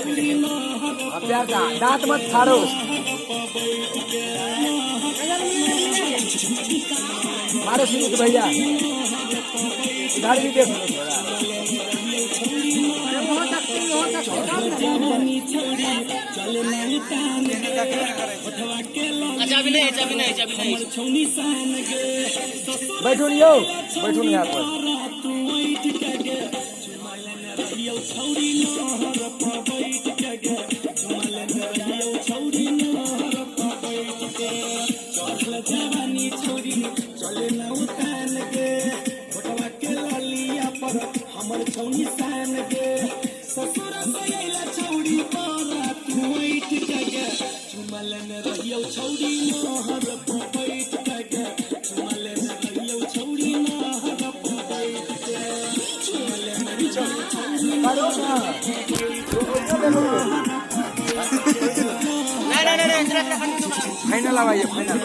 प्यार का दांत मत फाड़ो। मारो सुनीत भैया, इधर भी देख लो थोड़ा। अच्छा अभी नहीं, अभी नहीं, अभी नहीं। बैठो नहीं हो, बैठो नहीं यहाँ पर। हमर छौनी सान गे ससुर सयला छौड़ी पर तू बैठ के चुमल न रहियो छौड़ी नहर पर बैठ के चुमल न रहियो छौड़ी नहर पर बैठ के चुमल न रहियो छौड़ी मारो ना। नहीं नहीं नहीं, फाइनल आवाइए, फाइनल।